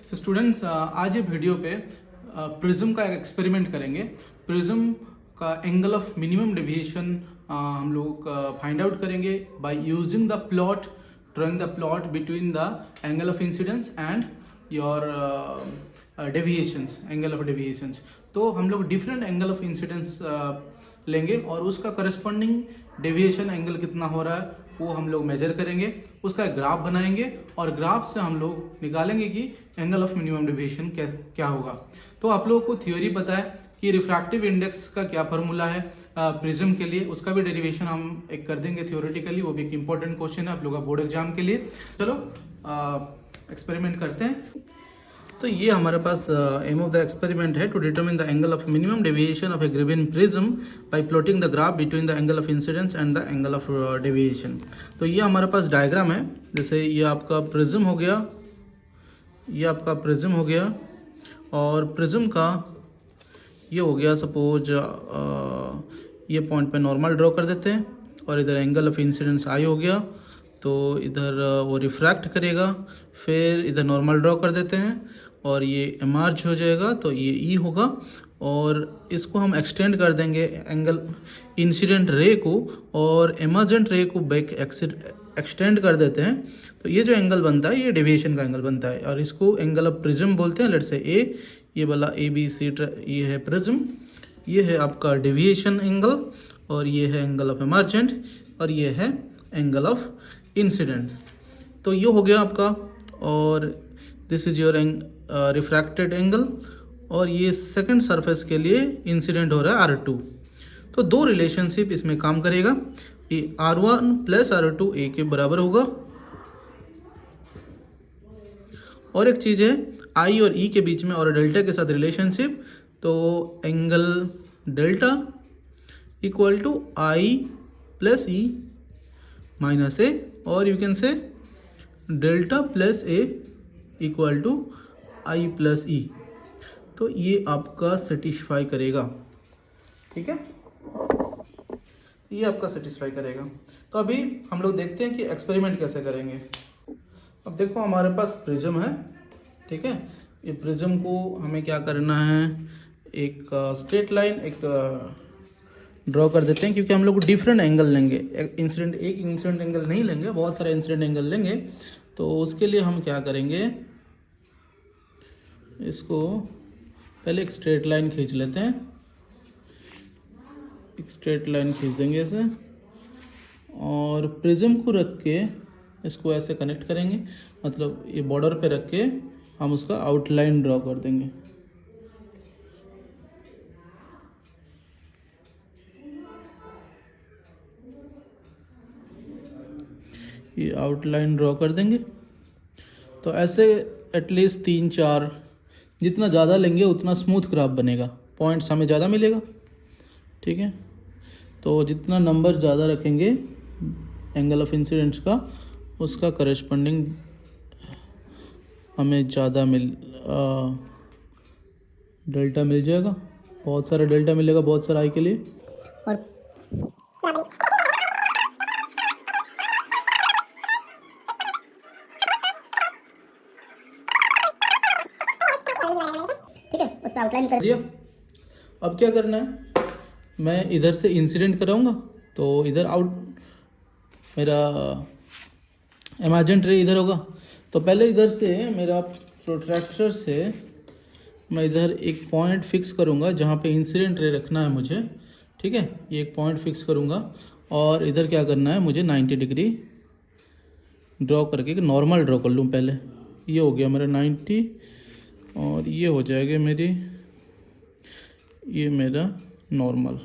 So students आज ये video पे प्रिज्म का एक एक्सपेरिमेंट करेंगे। प्रिज्म का एंगल ऑफ मिनिमम डेविएशन हम लोग फाइंड आउट करेंगे by using the plot, drawing the plot between the angle of incidence and your deviations, angle of deviations. तो हम लोग डिफरेंट एंगल ऑफ इंसिडेंस लेंगे और उसका करस्पॉन्डिंग डेविएशन एंगल कितना हो रहा है वो हम लोग मेजर करेंगे, उसका एक ग्राफ बनाएंगे और ग्राफ से हम लोग निकालेंगे कि एंगल ऑफ मिनिमम डेविएशन क्या होगा। तो आप लोगों को थ्योरी पता है कि रिफ्रैक्टिव इंडेक्स का क्या फॉर्मूला है प्रिज्म के लिए, उसका भी डेरिवेशन हम एक कर देंगे थ्योरेटिकली, वो भी एक इंपॉर्टेंट क्वेश्चन है आप लोगों का बोर्ड एग्जाम के लिए। चलो एक्सपेरिमेंट करते हैं। तो ये हमारे पास एम ऑफ द एक्सपेरिमेंट है to determine the angle of minimum deviation of a given prism by plotting the graph between the angle of incidence and the angle of deviation. तो ये हमारे पास डायग्राम है। जैसे ये आपका प्रिज्म हो गया, ये आपका प्रिज्म हो गया और प्रिज्म का ये हो गया, सपोज ये पॉइंट पे नॉर्मल ड्रॉ कर देते हैं और इधर एंगल ऑफ इंसिडेंस आई हो गया, तो इधर वो रिफ्रैक्ट करेगा, फिर इधर नॉर्मल ड्रॉ कर देते हैं और ये एमर्ज हो जाएगा, तो ये ई होगा और इसको हम एक्सटेंड कर देंगे एंगल इंसिडेंट रे को और एमर्जेंट रे को बैक एक्सटेंड कर देते हैं, तो ये जो एंगल बनता है ये डेविएशन का एंगल बनता है और इसको एंगल ऑफ प्रिज्म बोलते हैं। लेट्स से ए, ये वाला ए बी सी ये है प्रिज्म, ये है आपका डेविएशन एंगल और ये है एंगल ऑफ एमर्जेंट और ये है एंगल ऑफ इंसिडेंट। तो ये हो गया आपका और this is your refracted angle और ये सेकंड सरफेस के लिए इंसिडेंट हो रहा है R2। तो दो रिलेशनशिप इसमें काम करेगा, ये R1 प्लस R2 ए के बराबर होगा और एक चीज़ है आई और ई के बीच में और डेल्टा के साथ रिलेशनशिप, तो angle delta equal to I plus E minus A और you can say delta plus A equal to I plus E. तो ये आपका सेटिस्फाई करेगा, ठीक है, ये आपका सेटिस्फाई करेगा। तो अभी हम लोग देखते हैं कि एक्सपेरिमेंट कैसे करेंगे। अब देखो हमारे पास प्रिज्म है, ठीक है, ये प्रिज्म को हमें क्या करना है, एक स्ट्रेट लाइन एक ड्रॉ कर देते हैं, क्योंकि हम लोग डिफरेंट एंगल लेंगे, एक इंसिडेंट एंगल नहीं लेंगे, बहुत सारे इंसिडेंट एंगल लेंगे। तो उसके लिए हम क्या करेंगे, इसको पहले एक स्ट्रेट लाइन खींच लेते हैं, एक स्ट्रेट लाइन खींच देंगे ऐसे और प्रिज्म को रख के इसको ऐसे कनेक्ट करेंगे, मतलब ये बॉर्डर पे रख के हम उसका आउटलाइन ड्रॉ कर देंगे। ये आउटलाइन ड्रॉ कर देंगे। तो ऐसे एटलीस्ट 3-4, जितना ज़्यादा लेंगे उतना स्मूथ ग्राफ बनेगा, पॉइंट्स हमें ज़्यादा मिलेगा, ठीक है। तो जितना नंबर ज़्यादा रखेंगे एंगल ऑफ इंसिडेंस का, उसका करस्पॉन्डिंग हमें ज़्यादा डेल्टा मिल जाएगा, बहुत सारा डेल्टा मिलेगा, बहुत सारा आई के लिए। और ठीक है, उस पर आउटलाइन कर दिया। अब क्या करना है, मैं इधर से इंसिडेंट कराऊंगा, तो इधर आउट मेरा इमेजिन रे इधर होगा, तो पहले इधर से मेरा प्रोट्रैक्टर से मैं इधर एक पॉइंट फिक्स करूंगा जहाँ पे इंसिडेंट रे रखना है मुझे, ठीक है, ये एक पॉइंट फिक्स करूंगा और इधर क्या करना है, मुझे 90 डिग्री ड्रॉ करके नॉर्मल ड्रॉ कर लूँ पहले। ये हो गया मेरा 90 और ये हो जाएगा ये मेरा नॉर्मल,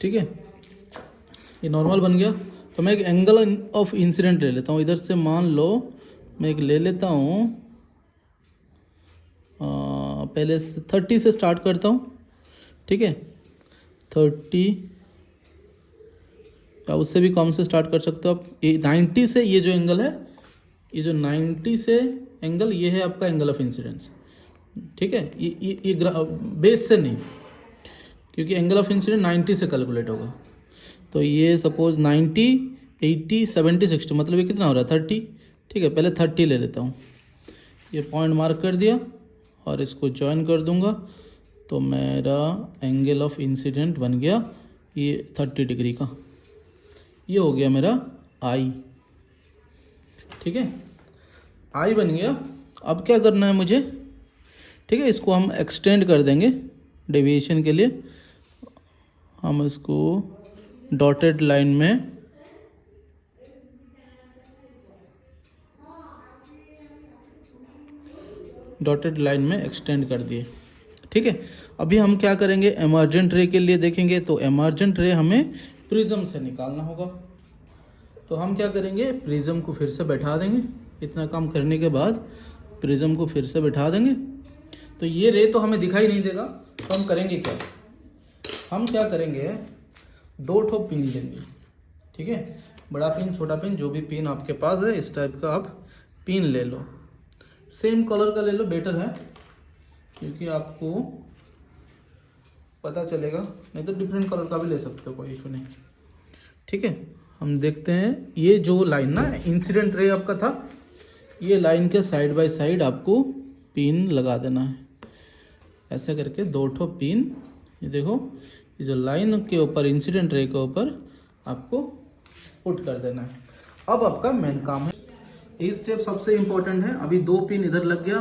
ठीक है, ये नॉर्मल बन गया। तो मैं एक एंगल ऑफ इंसिडेंट ले लेता हूँ, इधर से मान लो मैं एक ले लेता हूँ, पहले 30 से स्टार्ट करता हूँ, ठीक है, 30 या उससे भी कम से स्टार्ट कर सकते हो आप। ये 90 से ये जो एंगल है, ये जो 90 से एंगल, ये है आपका एंगल ऑफ इंसिडेंस, ठीक है, ये बेस से नहीं, क्योंकि एंगल ऑफ इंसिडेंस 90 से कैलकुलेट होगा। तो ये सपोज 90, 80, 70, 60, मतलब ये कितना हो रहा है 30, ठीक है, पहले 30 ले लेता हूँ, ये पॉइंट मार्क कर दिया और इसको ज्वाइन कर दूंगा, तो मेरा एंगल ऑफ इंसिडेंट बन गया ये 30 डिग्री का। ये हो गया मेरा आई। ठीक है, आई बन गया। अब क्या करना है मुझे, ठीक है, इसको हम एक्सटेंड कर देंगे डेविएशन के लिए। हम इसको डॉटेड लाइन में एक्सटेंड कर दिए। ठीक है, अभी हम क्या करेंगे, एमर्जेंट रे के लिए देखेंगे। तो एमर्जेंट रे हमें प्रिज्म से निकालना होगा। तो हम क्या करेंगे, प्रिज्म को फिर से बैठा देंगे। इतना काम करने के बाद प्रिज्म को फिर से बैठा देंगे। तो ये रे तो हमें दिखाई नहीं देगा, तो हम करेंगे क्या, हम क्या करेंगे, 2 ठो पिन लेंगे। ठीक है, बड़ा पिन छोटा पिन जो भी पिन आपके पास है, इस टाइप का आप पिन ले लो। सेम कलर का ले लो, बेटर है, क्योंकि आपको पता चलेगा। नहीं तो डिफरेंट कलर का भी ले सकते हो, कोई इशू नहीं। ठीक है, हम देखते हैं। ये जो लाइन ना इंसिडेंट रे आपका था, ये लाइन के साइड बाय साइड आपको पिन लगा देना है। ऐसे करके 2 ठो पिन, ये देखो, ये जो लाइन के ऊपर इंसिडेंट रे के ऊपर आपको पुट कर देना है। अब आपका मेन काम है, ये स्टेप सबसे इम्पोर्टेंट है। अभी 2 पिन इधर लग गया।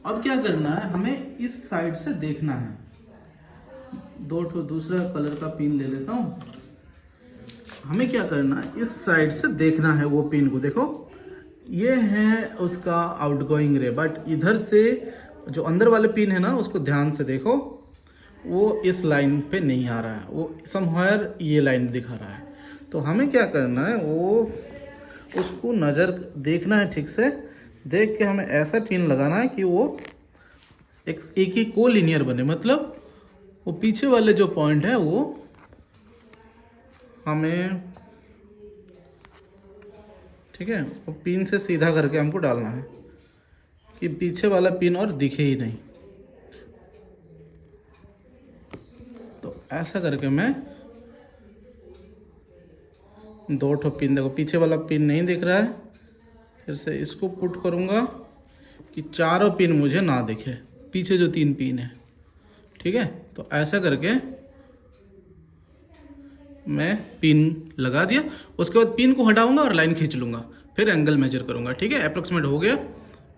अब क्या करना है, हमें इस साइड से देखना है। 2 ठो दूसरा कलर का पिन ले लेता हूँ। हमें क्या करना है, इस साइड से देखना है वो पिन को। देखो, ये है उसका आउटगोइंग रे, बट इधर से जो अंदर वाले पिन है ना, उसको ध्यान से देखो, वो इस लाइन पे नहीं आ रहा है, वो समवेयर ये लाइन दिखा रहा है। तो हमें क्या करना है, वो उसको नज़र देखना है, ठीक से देख के हमें ऐसा पिन लगाना है कि वो एक ही को लीनियर बने। मतलब वो पीछे वाले जो पॉइंट है वो हमें, ठीक है, वो पिन से सीधा करके हमको डालना है कि पीछे वाला पिन और दिखे ही नहीं। तो ऐसा करके मैं 2 ठो पिन, देखो पीछे वाला पिन नहीं दिख रहा है, फिर से इसको पुट करूँगा कि चारों पिन मुझे ना दिखे, पीछे जो 3 पिन है। ठीक है, तो ऐसा करके मैं पिन लगा दिया। उसके बाद पिन को हटाऊंगा और लाइन खींच लूँगा, फिर एंगल मेजर करूँगा। ठीक है, अप्रोक्सीमेट हो गया।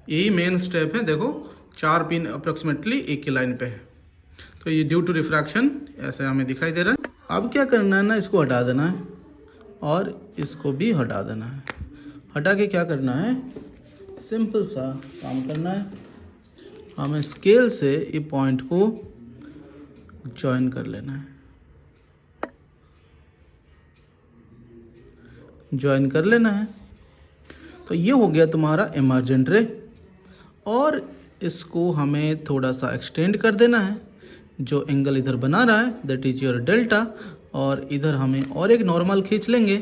यही मेन स्टेप है। देखो 4 पिन अप्रोक्सीमेटली एक ही लाइन पे है। तो ये ड्यू टू रिफ्रैक्शन ऐसे हमें दिखाई दे रहा है। अब क्या करना है ना, इसको हटा देना है और इसको भी हटा देना है। हटा के क्या करना है, सिंपल सा काम करना है। हमें स्केल से ये पॉइंट को ज्वाइन कर लेना है, ज्वाइन कर लेना है। तो ये हो गया तुम्हारा इमर्जेंट रे। और इसको हमें थोड़ा सा एक्सटेंड कर देना है। जो एंगल इधर बना रहा है दैट इज योर डेल्टा, और इधर हमें और एक नॉर्मल खींच लेंगे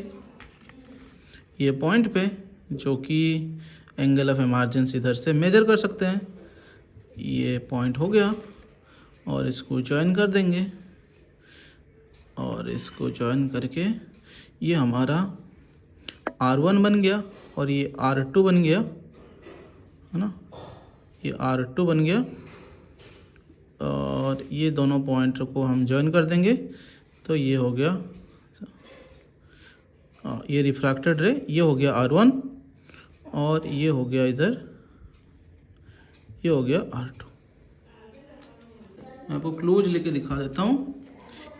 ये पॉइंट पे, जो कि एंगल ऑफ इमर्जेंस इधर से मेजर कर सकते हैं। ये पॉइंट हो गया और इसको ज्वाइन कर देंगे, और इसको ज्वाइन करके ये हमारा R1 बन गया और ये R2 बन गया, है ना, ये R2 बन गया। और ये दोनों पॉइंट को हम ज्वाइन कर देंगे, तो ये हो गया, ये रिफ्रैक्टेड रे, ये हो गया R1 और ये हो गया इधर, ये हो गया R2। मैं आपको क्लोज लेके दिखा देता हूँ।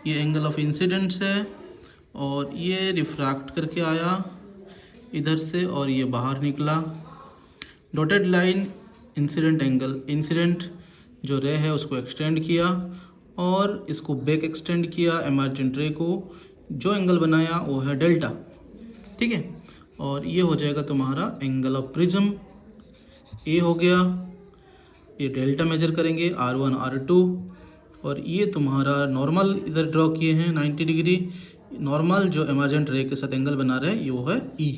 ये एंगल ऑफ इंसिडेंस है और ये रिफ्रैक्ट करके आया इधर से और ये बाहर निकला। Dotted line incident angle, incident जो रे है उसको एक्सटेंड किया और इसको बैक एक्सटेंड किया इमर्जेंट रे को। जो एंगल बनाया वो है डेल्टा। ठीक है, और ये हो जाएगा तुम्हारा एंगल ऑफ प्रिज्म। ए हो गया, ये डेल्टा मेजर करेंगे R1 R2, और ये तुम्हारा नॉर्मल इधर ड्रॉ किए हैं 90 डिग्री। नॉर्मल जो इमर्जेंट रे के साथ एंगल बना रहे हैं ये वो है E।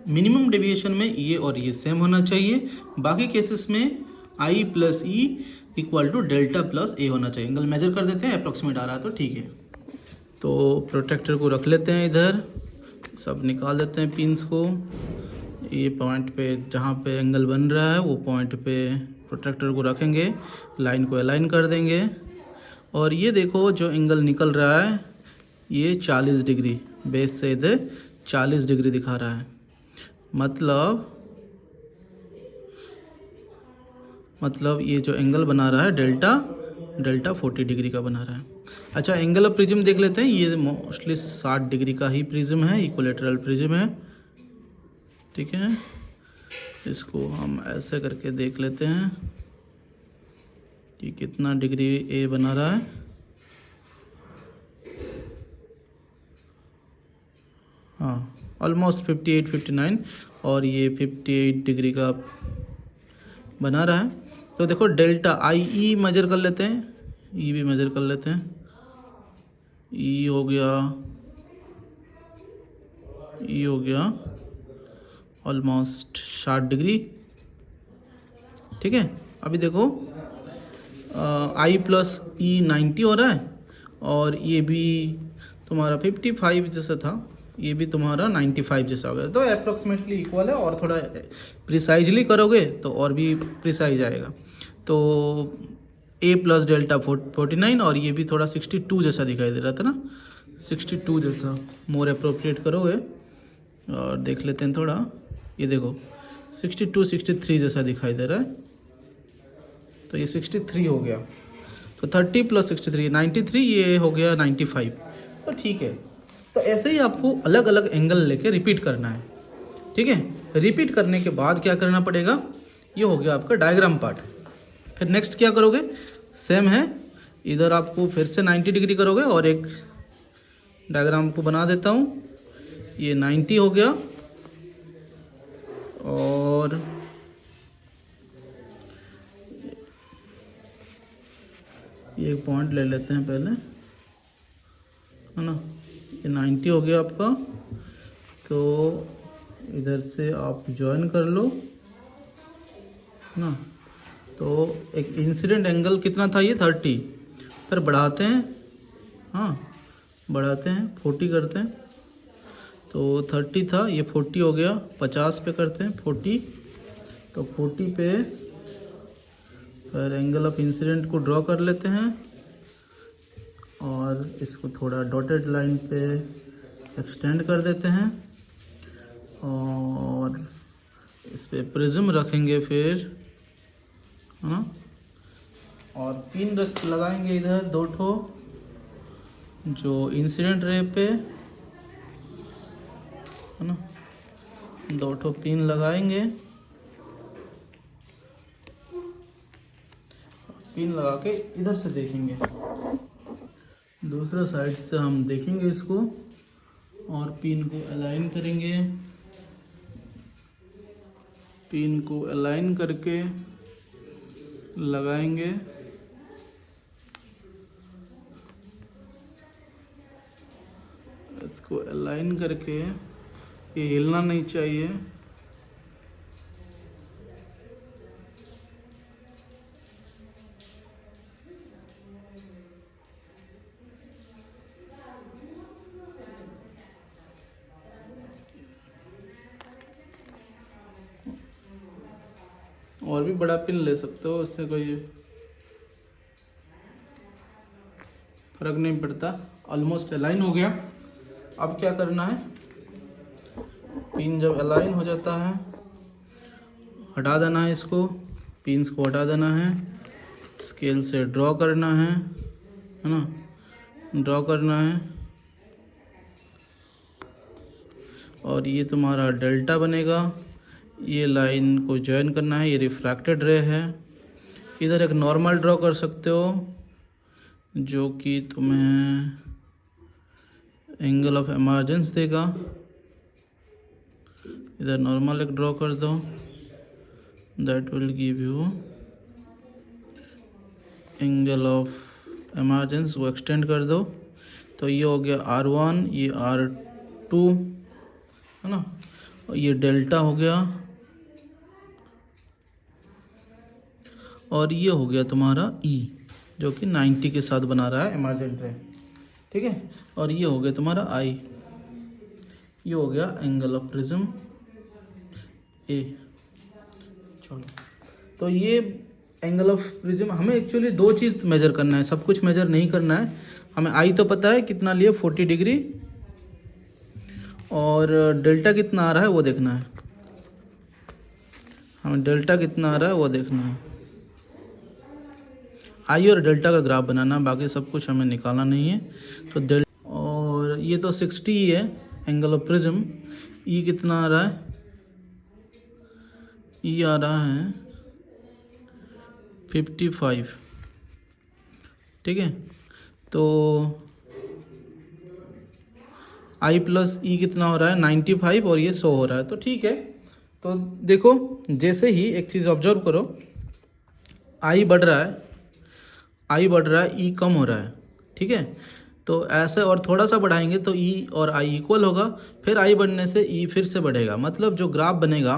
मिनिमम डेविएशन में ये और ये सेम होना चाहिए। बाकी केसेस में I plus E equal to delta plus A होना चाहिए। एंगल मेजर कर देते हैं, अप्रॉक्सीमेट आ रहा है तो ठीक है। तो प्रोटेक्टर को रख लेते हैं इधर, सब निकाल देते हैं पिन्स को। ये पॉइंट पे जहाँ पे एंगल बन रहा है वो पॉइंट पे प्रोट्रैक्टर को रखेंगे, लाइन को अलाइन कर देंगे और ये देखो जो एंगल निकल रहा है ये 40 डिग्री, बेस से इधर 40 डिग्री दिखा रहा है। मतलब ये जो एंगल बना रहा है डेल्टा 40 डिग्री का बना रहा है। अच्छा, एंगल ऑफ प्रिज्म देख लेते हैं। ये मोस्टली 60 डिग्री का ही प्रिज्म है, इक्विलैटरल प्रिज्म है। ठीक है, इसको हम ऐसे करके देख लेते हैं कि कितना डिग्री ए बना रहा है। हाँ, ऑलमोस्ट 58-59 और ये 58 डिग्री का बना रहा है। तो देखो डेल्टा आई ई मेजर कर लेते हैं, ई भी मेजर कर लेते हैं। ई हो गया ऑलमोस्ट 60 डिग्री। ठीक है, अभी देखो आई प्लस ई 90 हो रहा है और ये भी तुम्हारा 55 जैसा था, ये भी तुम्हारा 95 जैसा हो गया। तो अप्रोक्सीमेटली इक्वल है और थोड़ा प्रिसाइजली करोगे तो और भी प्रिसाइज आएगा। तो ए प्लस डेल्टा 49 और ये भी थोड़ा 62 जैसा दिखाई दे रहा था ना, 62 जैसा मोर अप्रोप्रिएट करोगे और देख लेते हैं थोड़ा। ये देखो 62-63 जैसा दिखाई दे रहा है, तो ये 63 हो गया। तो 30 प्लस 63 93, ये हो गया 95। तो ठीक है, तो ऐसे ही आपको अलग अलग एंगल लेके रिपीट करना है। ठीक है, रिपीट करने के बाद क्या करना पड़ेगा, ये हो गया आपका डायग्राम पार्ट। फिर नेक्स्ट क्या करोगे, सेम है, इधर आपको फिर से 90 डिग्री करोगे और एक डायग्राम को बना देता हूँ। ये 90 हो गया और ये एक पॉइंट ले लेते हैं पहले, है ना। ये 90 हो गया आपका, तो इधर से आप ज्वाइन कर लो ना। तो एक इंसिडेंट एंगल कितना था, ये 30, फिर बढ़ाते हैं, हाँ बढ़ाते हैं 40 करते हैं। तो 30 था, ये 40 हो गया, 50 पे करते हैं 40। तो 40 पे फिर एंगल ऑफ इंसिडेंट को ड्रॉ कर लेते हैं और इसको थोड़ा डॉटेड लाइन पे एक्सटेंड कर देते हैं और इस पे प्रिज्म रखेंगे फिर, है ना। और पिन लगाएंगे इधर 2 ठो जो इंसिडेंट रे पे, है ना, 2 ठो पिन लगाएंगे। पिन लगा के इधर से देखेंगे, दूसरा साइड से हम देखेंगे इसको और पिन को अलाइन करेंगे। पिन को अलाइन करके लगाएंगे। इसको अलाइन करके, ये हिलना नहीं चाहिए। और भी बड़ा पिन ले सकते हो, इससे कोई फर्क नहीं पड़ता। ऑलमोस्ट अलाइन हो गया। अब क्या करना है, पिन जब अलाइन हो जाता है हटा देना है इसको, पिन्स को हटा देना है, स्केल से ड्रॉ करना है ना, ड्रॉ करना है। और ये तुम्हारा डेल्टा बनेगा। ये लाइन को ज्वाइन करना है, ये रिफ्रैक्टेड रे है। इधर एक नॉर्मल ड्रॉ कर सकते हो जो कि तुम्हें एंगल ऑफ इमर्जेंस देगा। इधर नॉर्मल एक ड्रॉ कर दो, that will give you angle of emergence, वो एक्सटेंड कर दो। तो ये हो गया R1, ये R2, है ना, और ये डेल्टा हो गया और ये हो गया तुम्हारा E जो कि 90 के साथ बना रहा है इमर्जेंट रे। ठीक है, और ये हो गया तुम्हारा I, ये हो गया एंगल ऑफ प्रिज्म। ए। चलो, तो ये एंगल ऑफ प्रिज्म, हमें एक्चुअली दो चीज़ मेजर करना है, सब कुछ मेजर नहीं करना है। हमें आई तो पता है कितना लिए 40 डिग्री, और डेल्टा कितना आ रहा है वो देखना है। हमें डेल्टा कितना आ रहा है वो देखना है। आई और डेल्टा का ग्राफ बनाना, बाकी सब कुछ हमें निकालना नहीं है। तो डेल्टा, और ये तो 60 ही है एंगल ऑफ प्रिज्म। ई कितना आ रहा है? ई आ रहा है 55, ठीक है। तो आई प्लस ई कितना हो रहा है? 95, और ये 100 हो रहा है, तो ठीक है। तो देखो, जैसे ही एक चीज़ ऑब्जर्व करो, आई बढ़ रहा है, आई बढ़ रहा है, ई कम हो रहा है, ठीक है। तो ऐसे और थोड़ा सा बढ़ाएंगे तो ई और आई इक्वल होगा, फिर आई बढ़ने से ई फिर से बढ़ेगा। मतलब जो ग्राफ बनेगा,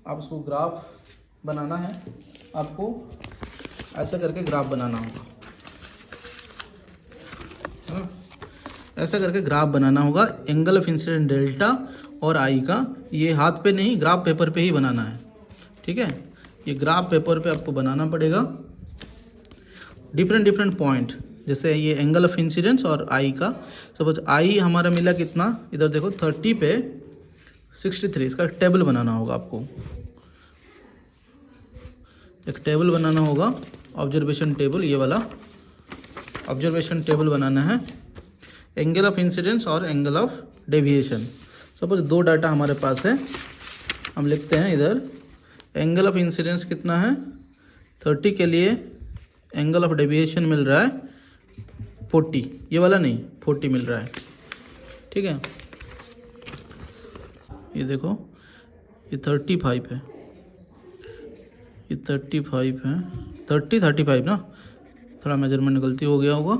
आप उसको ग्राफ बनाना है, आपको ऐसा करके ग्राफ बनाना होगा, हाँ, ऐसा करके ग्राफ बनाना होगा एंगल ऑफ इंसिडेंट डेल्टा और आई का। ये हाथ पे नहीं, ग्राफ पेपर पे ही बनाना है, ठीक है। ये ग्राफ पेपर पे आपको बनाना पड़ेगा, डिफरेंट पॉइंट, जैसे ये एंगल ऑफ इंसिडेंस और आई का। सपोज आई हमारा मिला कितना, इधर देखो 30 पे 63, इसका टेबल बनाना होगा आपको, एक टेबल बनाना होगा, ऑब्जर्वेशन टेबल, ये वाला ऑब्जर्वेशन टेबल बनाना है, एंगल ऑफ इंसिडेंस और एंगल ऑफ डेविएशन। सपोज दो डाटा हमारे पास है, हम लिखते हैं इधर, एंगल ऑफ इंसिडेंस कितना है 30 के लिए, एंगल ऑफ डेविएशन मिल रहा है 40, ये वाला नहीं 40 मिल रहा है, ठीक है। ये देखो, ये 35 है, ये 35 है, 35 ना, थोड़ा मेजरमेंट गलती हो गया होगा,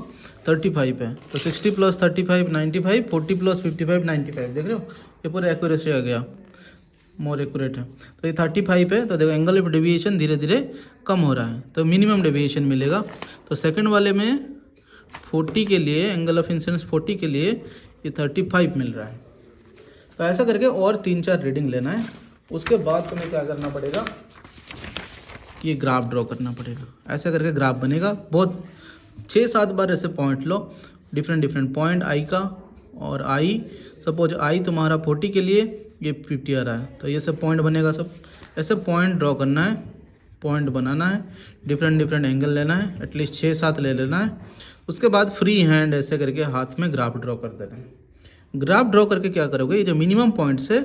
35 है। तो 60 प्लस 35 95, 40 प्लस 55 95, देख रहे हो, ये पूरा एक्यूरेसी आ गया, मोर एक्यूरेट है। तो ये 35 है, तो देखो एंगल ऑफ डेविएशन धीरे धीरे कम हो रहा है, तो मिनिमम डेविएशन मिलेगा। तो सेकंड वाले में 40 के लिए, एंगल ऑफ इंसिडेंस 40 के लिए ये 35 मिल रहा है। तो ऐसा करके और 3-4 रीडिंग लेना है, उसके बाद तुम्हें क्या करना पड़ेगा, ये ग्राफ ड्रॉ करना पड़ेगा। ऐसा करके ग्राफ बनेगा, बहुत 6-7 बार ऐसे point low, different point I का, और आई सपोज आई तुम्हारा 40 के लिए, ये 50 आ रहा है, तो ये सब पॉइंट बनेगा। सब ऐसे पॉइंट ड्रॉ करना है, पॉइंट बनाना है, डिफरेंट एंगल लेना है, एटलीस्ट 6-7 ले लेना है। उसके बाद फ्री हैंड ऐसे करके हाथ में ग्राफ ड्रॉ कर देना है। ग्राफ ड्रॉ करके क्या करोगे, ये जो मिनिमम पॉइंट्स है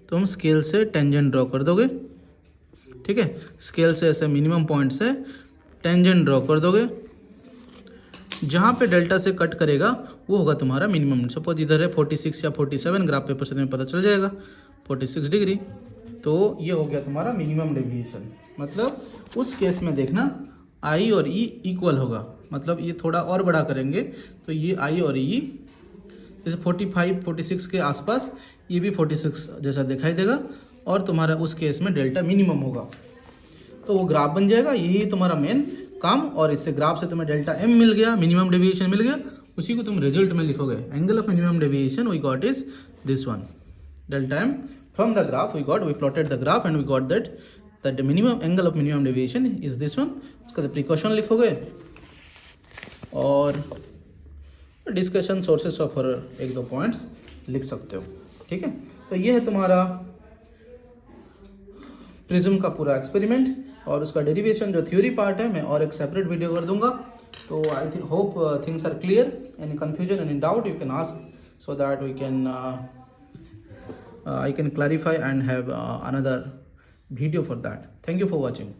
तुम स्केल से टेंजेंट ड्रॉ कर दोगे, ठीक है। स्केल से ऐसे मिनिमम पॉइंट से टेंजेंट ड्रॉ कर दोगे, जहाँ पे डेल्टा से कट करेगा वो होगा तुम्हारा मिनिमम। सपोज इधर है 46 या 47, ग्राफ पेपर से तुम्हें पता चल जाएगा 46 डिग्री, तो ये हो गया तुम्हारा मिनिमम डेविएशन। मतलब उस केस में देखना आई और ई इक्वल होगा, मतलब ये थोड़ा और बड़ा करेंगे तो ये आई और ई जैसे 45-46 के आसपास, ये भी 46 जैसा दिखाई देगा, और तुम्हारा उस केस में डेल्टा मिनिमम होगा, तो वो ग्राफ बन जाएगा। यही तुम्हारा मेन काम, और इससे ग्राफ से तुम्हें डेल्टा एम मिल गया, मिनिमम डेविएशन मिल गया, उसी को तुम रिजल्ट में लिखोगे। Angle of minimum deviation we got is this one, delta m from the graph we plotted the graph and we got that minimum angle of minimum deviation is this one. उसका precaution लिखोगे, और discussion sources of error 1-2 points लिख सकते हो, ठीक है। तो ये है तुम्हारा प्रिज्म का पूरा एक्सपेरिमेंट, और उसका डेरिवेशन जो थ्योरी पार्ट है मैं और एक सेपरेट वीडियो कर दूंगा। तो I hope things are clear, any confusion any doubt you can ask, so that we can I can clarify and have another video for that. Thank you for watching.